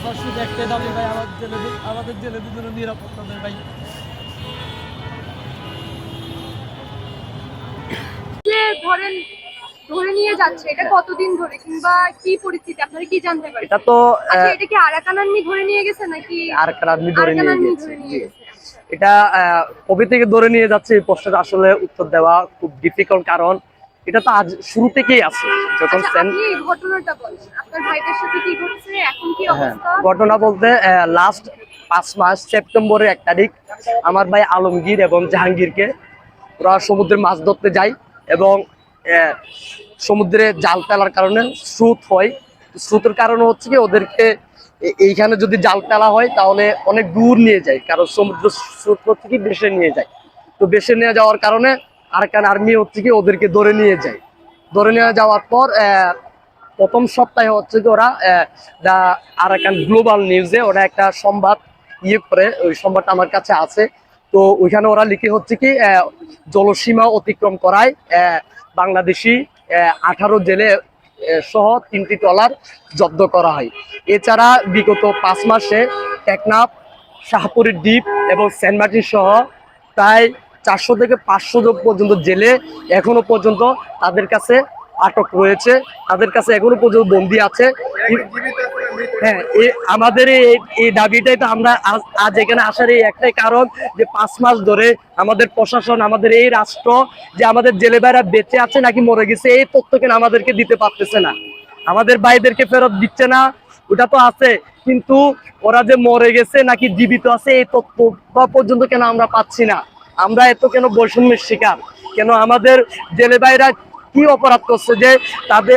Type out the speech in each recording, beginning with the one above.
আমার শুধু একটাই দাবি ভাই, আমাদের জেলেদের জন্য নিরাপত্তা দেয় ভাই। যে ধরেন ধরে নিয়ে যাচ্ছে, এটা কতদিন ধরে কিংবা কি পরিস্থিতি আপনারা কি জানতে পারেন? এটা তো আচ্ছা, এটা কি আরাকান আর্মি ধরে নিয়ে গেছে নাকি আরাকান আর্মি ধরে আরাকান নিয়ে আর্মি গেছে। ধরে জি, নিয়ে গেছে? আচ্ছা। এটা কবে থেকে ধরে নিয়ে যাচ্ছে এই প্রশ্নের আসলে উত্তর দেওয়া খুব ডিফিকাল্ট, কারণ এটা তো আজ শুরু থেকেই আছে। যখন আচ্ছা, আপনি এই ঘটনাটা বলেন, আপনার ভাইদের সাথে কি ঘটছে, এখন কি হ্যাঁ, অবস্থা? ঘটনা বলতে লাস্ট 5 মাস সেপ্টেম্বরের 1 তারিখ আমার ভাই আলমগীর এবং জাহাঙ্গীরকে ওরা সমুদ্রে মাছ ধরতে যায়, এবং আহ, সমুদ্রে জাল ফেলার কারণে স্রোত হয়। স্রোতের কারণে হচ্ছে কি ওদেরকে এইখানে যদি জাল ফেলা হয় তাহলে অনেক দূর নিয়ে যায়, কারণ সমুদ্র স্রোত হচ্ছে কি ভেসে নিয়ে যায়। তো ভেসে নিয়ে যাওয়ার কারণে আরাকান আর্মি হচ্ছে কি ওদেরকে ধরে নিয়ে যায়। ধরে নিয়ে যাওয়ার পর প্রথম সপ্তাহে হচ্ছে কি ওরা দা আরাকান গ্লোবাল নিউজে ওরা একটা সংবাদ করে, ওই সংবাদটা আমার কাছে আছে। তো ওইখানে ওরা লিখে হচ্ছে কি জলসীমা অতিক্রম করায় বাংলাদেশি 18 জেলে সহ 3টি ট্রলার জব্দ করা হয়। এছাড়া বিগত 5 মাসে টেকনাফ, শাহপুরের দ্বীপ এবং সেন্ট মার্টিন সহ প্রায় 400 থেকে 500 জন পর্যন্ত জেলে এখনো পর্যন্ত তাদের কাছে আটক রয়েছে, তাদের কাছে এখনো পর্যন্ত বন্দী আছে। হ্যাঁ, আমাদের এই দাবিটাই তো আমরা আজ এখানে আসার এই একটাই কারণ, যে 5 মাস ধরে আমাদের প্রশাসন, আমাদের এই রাষ্ট্র, যে আমাদের জেলে ভাইরা বেঁচে আছে নাকি মরে গেছে এই তথ্য কেন আমাদেরকে দিতে পারতেছে না, আমাদের ভাইদেরকে ফেরত দিচ্ছে না। ওটা তো আছে, কিন্তু ওরা যে মরে গেছে নাকি জীবিত আছে এই তথ্য পর্যন্ত কেন আমরা পাচ্ছি না। আমরা এত কেন বৈষম্যের শিকার, কেন আমাদের জেলে ভাইরা কি অপরাধ করছে যে তাদের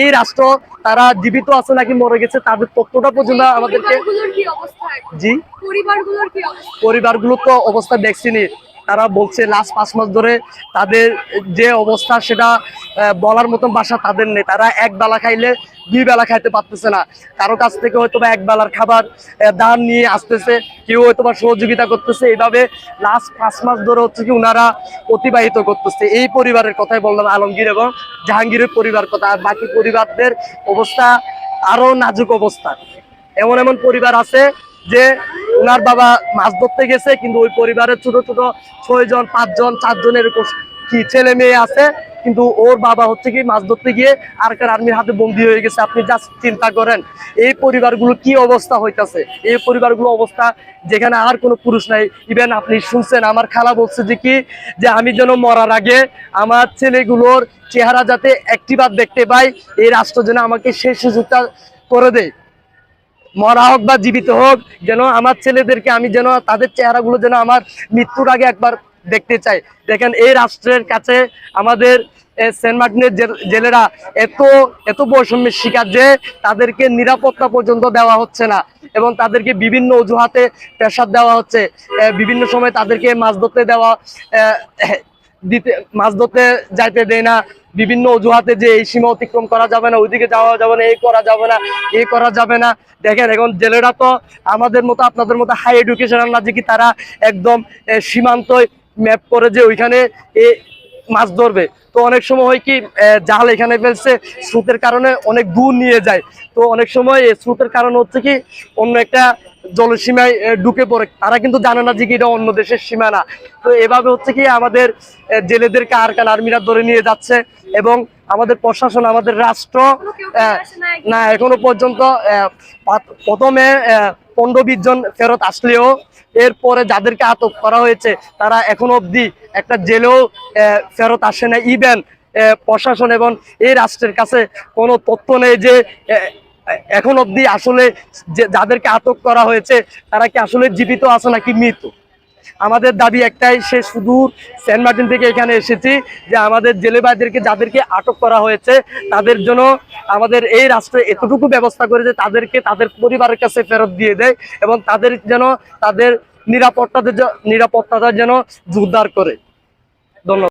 এই রাষ্ট্র তারা জীবিত আছে নাকি মরে গেছে তাদের তথ্যটা পর্যন্ত আমাদেরকে। পরিবারগুলোর কি অবস্থা এখন? জি, পরিবারগুলোর কি অবস্থা? পরিবারগুলো তো অবস্থা দেখছিনি, তারা বলছে লাস্ট 5 মাস ধরে তাদের যে অবস্থা সেটা বলার মতন ভাষা তাদের নেই। তারা এক বেলা খাইলে 2 বেলা খাইতে পারতেছে না। কারো কাছ থেকে হয়তো বা 1 বেলার খাবার দান নিয়ে আসতেছে, কেউ হয়তো বা সহযোগিতা করতেছে। এইভাবে লাস্ট 5 মাস ধরে হচ্ছে কি ওনারা অতিবাহিত করতেছে। এই পরিবারের কথাই বললাম, আলমগীর এবং জাহাঙ্গীরের পরিবার কথা। আর বাকি পরিবারদের অবস্থা আরো নাজুক অবস্থা। এমন এমন পরিবার আছে যে ওনার বাবা মাছ ধরতে গেছে, কিন্তু ওই পরিবারের ছোট ছোট 6 জন, 5 জন, 4 জন এরকম কি ছেলে মেয়ে আছে, কিন্তু ওর বাবা হচ্ছে কি মাছ ধরতে গিয়ে আরাকান আর্মির হাতে বন্দী হয়ে গেছে। আপনি জাস্ট চিন্তা করেন এই পরিবারগুলো কি অবস্থা হইতাছে। এই পরিবারগুলো অবস্থা যেখানে আর কোনো পুরুষ নাই। ইভেন আপনি শুনছেন আমার খালা বলছে যে কি, যে আমি যেন মরার আগে আমার ছেলেগুলোর চেহারা যাতে একটিবার দেখতে পাই, এই রাষ্ট্র যেন আমাকে সেই সুযোগটা করে দেয়। মরা হোক বা জীবিত হোক, যেন আমার ছেলেদেরকে আমি যেন তাদের চেহারাগুলো যেন আমার মৃত্যুর আগে একবার দেখতে চাই। দেখেন এই রাষ্ট্রের কাছে আমাদের সেন্ট মার্টিনের জেলেরা এত এত বৈষম্যের শিকার যে তাদেরকে নিরাপত্তা পর্যন্ত দেওয়া হচ্ছে না, এবং তাদেরকে বিভিন্ন অজুহাতে প্রেসার দেওয়া হচ্ছে। বিভিন্ন সময় তাদেরকে মাছ ধরতে দেওয়া মাছ ধরতে যাইতে দেয় না, বিভিন্ন অজুহাতে যে এই সীমা অতিক্রম করা যাবে না, ওইদিকে যাওয়া যাবে না, এই করা যাবে না, এই করা যাবে না। দেখেন এখন জেলেরা তো আমাদের মতো আপনাদের মতো হাই এডুকেশনাল না যে কি তারা একদম সীমান্ত ম্যাপ করে যে ওইখানে মাছ ধরবে। তো অনেক সময় হয় কি জাল এখানে ফেলছে, স্রোতের কারণে অনেক দূর নিয়ে যায়। তো অনেক সময় স্রোতের কারণে হচ্ছে কি অন্য একটা জলসীমায় ঢুকে পড়ে, তারা কিন্তু জানে না যে কি এটা অন্য দেশের সীমানা। তো এভাবে হচ্ছে কি আমাদের জেলেদেরকে আরাকান আর্মিরা ধরে নিয়ে যাচ্ছে, এবং আমাদের প্রশাসন, আমাদের রাষ্ট্র না এখনো পর্যন্ত প্রথমে 15-20 জন ফেরত আসলেও এরপরে যাদেরকে আটক করা হয়েছে তারা এখনো অবধি একটা জেলেও ফেরত আসে না। ইভেন প্রশাসন এবং এই রাষ্ট্রের কাছে কোনো তথ্য নেই যে এখন অবধি আসলে যাদেরকে আটক করা হয়েছে তারা কি আসলে জীবিত আছে নাকি মৃত। আমাদের দাবি একটাই, সে সুদূর সেন্ট মার্টিন থেকে এখানে এসেছি, যে আমাদের জেলে ভাইদেরকে যাদেরকে আটক করা হয়েছে তাদের জন্য আমাদের এই রাষ্ট্রে এতটুকু ব্যবস্থা করে যে তাদেরকে তাদের পরিবারের কাছে ফেরত দিয়ে দেয়, এবং তাদের যেন তাদের নিরাপত্তাটা যেন জোরদার করে। ধন্যবাদ।